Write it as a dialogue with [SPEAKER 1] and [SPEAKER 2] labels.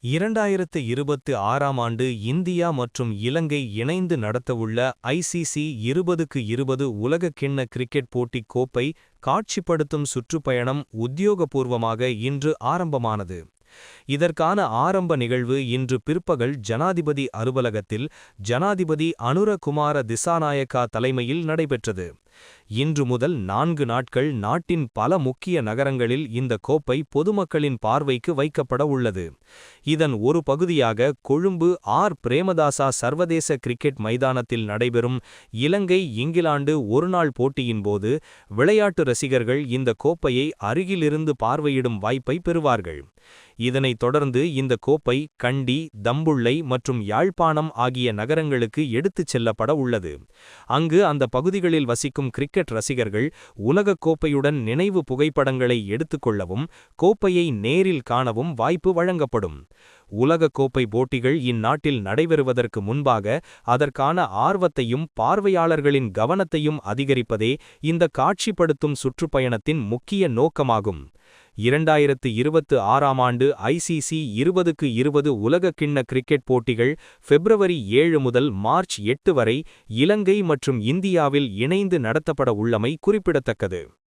[SPEAKER 1] 2026ஆம் ஆண்டு இந்தியா மற்றும் இலங்கை இணைந்து நடத்தவுள்ள ஐசிசி 2020 உலகக்கிண்ண கிரிக்கெட் போட்டிக் கோப்பை காட்சிப்படுத்தும் சுற்றுப்பயணம் உத்தியோகபூர்வமாக இன்று ஆரம்பமானது. இதற்கான ஆரம்ப நிகழ்வு இன்று பிற்பகல் ஜனாதிபதி அலுவலகத்தில் ஜனாதிபதி அனுர குமார திசாநாயக்கா தலைமையில் நடைபெற்றது. இன்று முதல் 4 நாட்கள் நாட்டின் பல முக்கிய நகரங்களில் இந்த கோப்பை பொதுமக்களின் பார்வைக்கு வைக்கப்பட உள்ளது. இதன் ஒரு பகுதியாக கொழும்பு ஆர். பிரேமதாசா சர்வதேச கிரிக்கெட் மைதானத்தில் நடைபெறும் இலங்கை இங்கிலாந்து ஒருநாள் போட்டியின்போது விளையாட்டு ரசிகர்கள் இந்த கோப்பையை அருகிலிருந்து பார்வையிடும் வாய்ப்பை பெறுவார்கள். இதனைத் தொடர்ந்து இந்த கோப்பை கண்டி, தம்புள்ளை மற்றும் யாழ்ப்பாணம் ஆகிய நகரங்களுக்கு எடுத்துச் செல்லப்பட உள்ளது. அங்கு அந்த பகுதிகளில் வசிக்கும் கிரிக்கெட் ரசிகர்கள் உலகக் கோப்பையுடன் நினைவு புகைப்படங்களை எடுத்துக்கொள்ளவும் கோப்பையை நேரில் காணவும் வாய்ப்பு வழங்கப்படும். உலகக் கோப்பை போட்டிகள் இந்நாட்டில் நடைபெறுவதற்கு முன்பாக அதற்கான ஆர்வத்தையும் பார்வையாளர்களின் கவனத்தையும் அதிகரிப்பதே இந்த காட்சிப்படுத்தும் சுற்றுப்பயணத்தின் முக்கிய நோக்கமாகும். 2026ஆம் ஆண்டு ஐசிசி 2020 உலகக்கிண்ண கிரிக்கெட் போட்டிகள் பிப்ரவரி 7 முதல் மார்ச் 8 வரை இலங்கை மற்றும் இந்தியாவில் இணைந்து நடத்தப்பட உள்ளமை குறிப்பிடத்தக்கது.